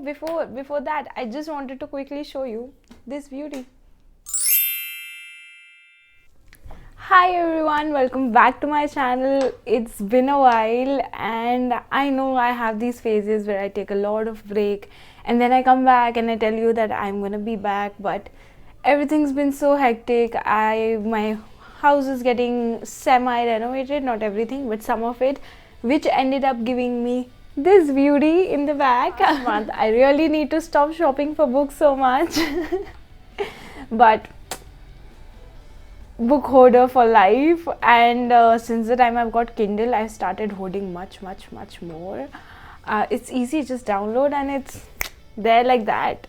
before that, I just wanted to quickly show you this beauty. Hi everyone, welcome back to my channel. It's been a while, and I know I have these phases where I take a lot of break and then I come back and I tell you that I'm gonna be back, but everything's been so hectic. My house is getting semi renovated, not everything but some of it, which ended up giving me this beauty in the back. Last month I really need to stop shopping for books so much. But book hoarder for life, and since the time I've got Kindle, I've started hoarding much more. It's easy, just download and it's there like that.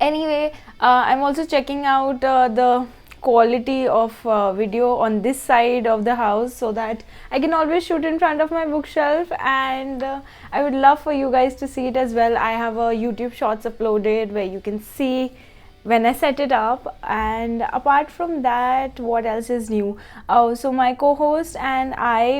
Anyway, I'm also checking out the quality of video on this side of the house so that I can always shoot in front of my bookshelf, and I would love for you guys to see it as well. I have a YouTube shorts uploaded where you can see when I set it up. And apart from that, what else is new? So my co-host and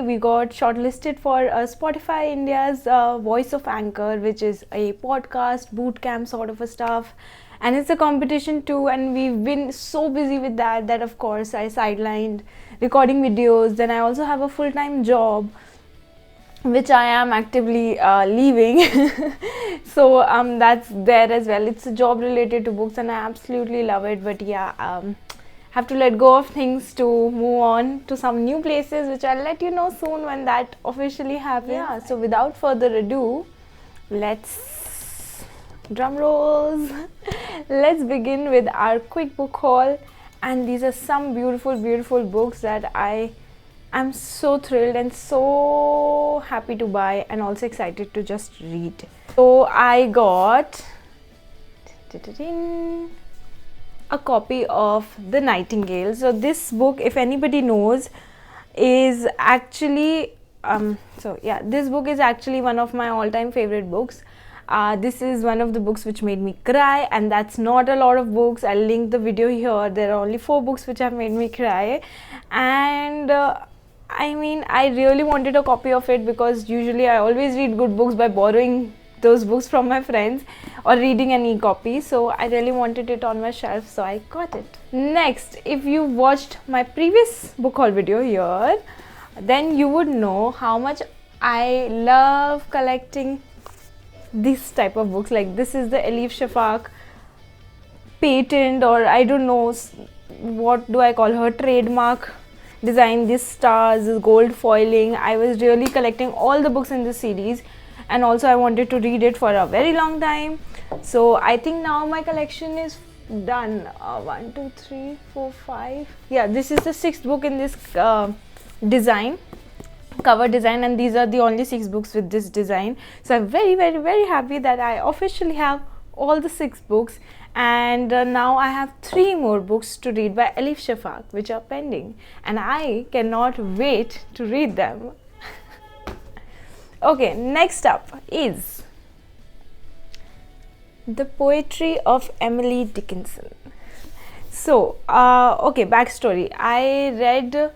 we got shortlisted for Spotify India's Voice of Anchor, which is a podcast boot camp sort of a stuff, and it's a competition too, and we've been so busy with that of course I sidelined recording videos. Then I also have a full-time job which I am actively leaving. So that's there as well. It's a job related to books and I absolutely love it, but yeah, have to let go of things to move on to some new places, which I'll let you know soon when that officially happens. Yeah, so without further ado, let's drum rolls. Let's begin with our quick book haul, and these are some beautiful books that I'm so thrilled and so happy to buy, and also excited to just read. So I got a copy of The Nightingale. So this book, if anybody knows, is actually this book is actually one of my all-time favorite books. This is one of the books which made me cry, and that's not a lot of books. I'll link the video here. There are only 4 books which have made me cry, and I really wanted a copy of it because usually I always read good books by borrowing those books from my friends or reading an e-copy. So I really wanted it on my shelf, so I got it. Next, if you watched my previous book haul video here, then you would know how much I love collecting this type of books. Like, this is the Elif Shafak patent, or I don't know what do I call her, trademark design. This stars, this gold foiling. I was really collecting all the books in this series, and also I wanted to read it for a very long time. So I think now my collection is done. 1 2 3 4 5, yeah, this is the 6th book in this design, cover design, and these are the only 6 books with this design. So I'm very happy that I officially have all the 6 books, and now I have 3 more books to read by Elif Shafak which are pending, and I cannot wait to read them. Okay, next up is The Poetry of Emily Dickinson. So okay, backstory. I read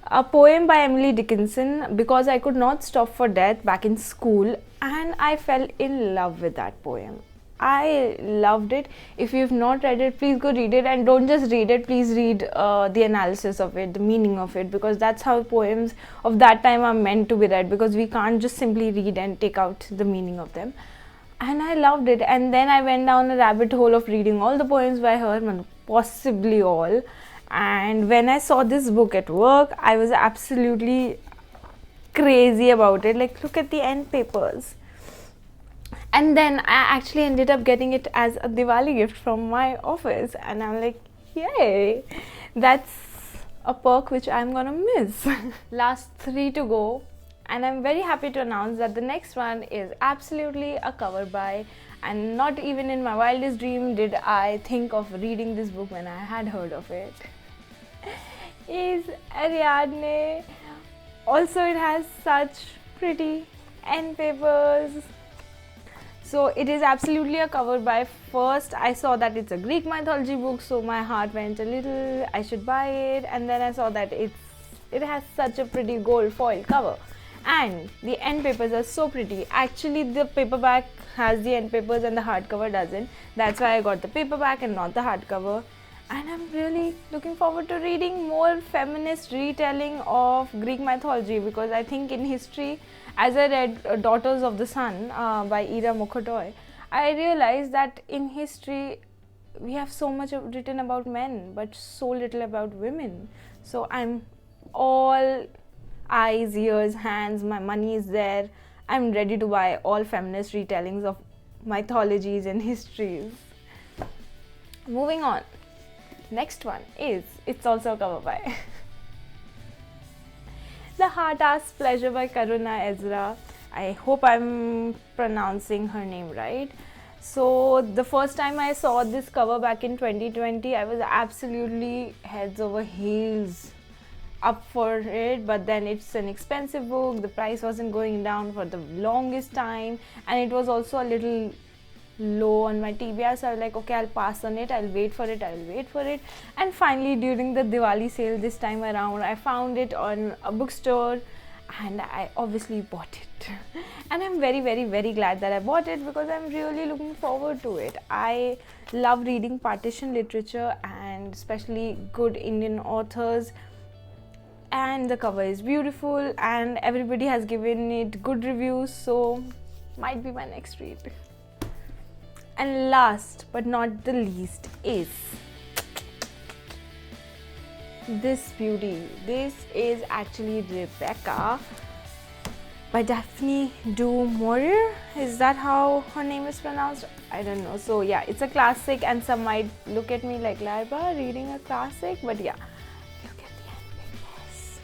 a poem by Emily Dickinson because I could not stop for death back in school, and I fell in love with that poem. I loved it. If you've not read it, please go read it, and don't just read it, please read the analysis of it, the meaning of it, because that's how poems of that time are meant to be read, because we can't just simply read and take out the meaning of them. And I loved it, and then I went down a rabbit hole of reading all the poems by her, possibly all. And when I saw this book at work, I was absolutely crazy about it. Like, look at the end papers. And then I actually ended up getting it as a Diwali gift from my office, and I'm like, yay, that's a perk which I'm gonna miss. Last 3 to go, and I'm very happy to announce that the next one is absolutely a cover buy, and not even in my wildest dream did I think of reading this book when I had heard of it. Is Ariadne. Also, it has such pretty end papers. So it is absolutely a cover buy. First I saw that it's a Greek mythology book, so my heart went a little, I should buy it, and then I saw that it has such a pretty gold foil cover, And the end papers are so pretty. Actually, the paperback has the end papers and the hardcover doesn't. That's why I got the paperback and not the hardcover. And I'm really looking forward to reading more feminist retelling of Greek mythology, because I think in history, as I read Daughters of the Sun by Ira Mukherjee, I realized that in history we have so much written about men but so little about women. So I'm all eyes, ears, hands, my money is there. I'm ready to buy all feminist retellings of mythologies and histories. Moving on. Next one is, it's also a cover by The Heart Asks Pleasure by Karuna Ezra. I hope I'm pronouncing her name right. So the first time I saw this cover back in 2020, I was absolutely heads over heels up for it, but then it's an expensive book, the price wasn't going down for the longest time, and it was also a little low on my TBR, so I was like, okay, I'll pass on it, I'll wait for it. And finally, during the Diwali sale this time around, I found it on a bookstore and I obviously bought it. And I'm very, very, very glad that I bought it, because I'm really looking forward to it. I love reading partition literature and especially good Indian authors, and the cover is beautiful and everybody has given it good reviews, so might be my next read. And last but not the least is this beauty. This is actually Rebecca by Daphne du Maurier. Is that how her name is pronounced? I don't know. So yeah, it's a classic, and some might look at me like, Larba, reading a classic, but yeah, look at the end papers.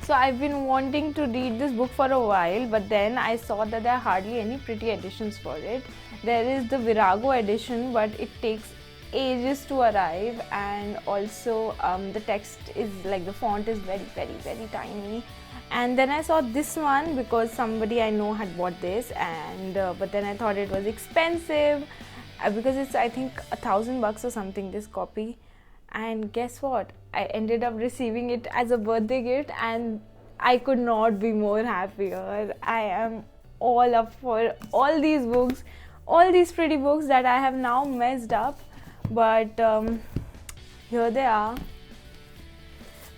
So I've been wanting to read this book for a while, but then I saw that there are hardly any pretty editions for it. There is the Virago edition, but it takes ages to arrive, and also the text is like, the font is very, very, very tiny. And then I saw this one because somebody I know had bought this, and but then I thought it was expensive because it's, I think, $1,000 or something, this copy. And guess what? I ended up receiving it as a birthday gift, and I could not be more happier. I am all up for all these books, all these pretty books that I have now messed up, but here they are,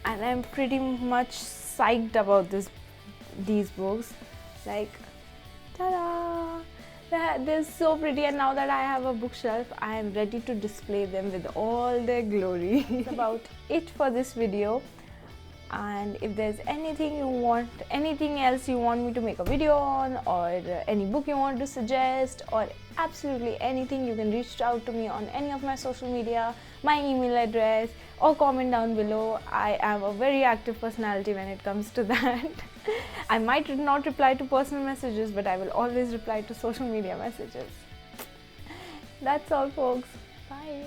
and I'm pretty much psyched about these books. Like, ta-da! They're so pretty, and now that I have a bookshelf, I am ready to display them with all their glory. That's about it for this video. And if there's anything else you want me to make a video on, or any book you want to suggest, or absolutely anything, you can reach out to me on any of my social media, my email address, or comment down below. I am a very active personality when it comes to that. I might not reply to personal messages, but I will always reply to social media messages. That's all, folks. Bye.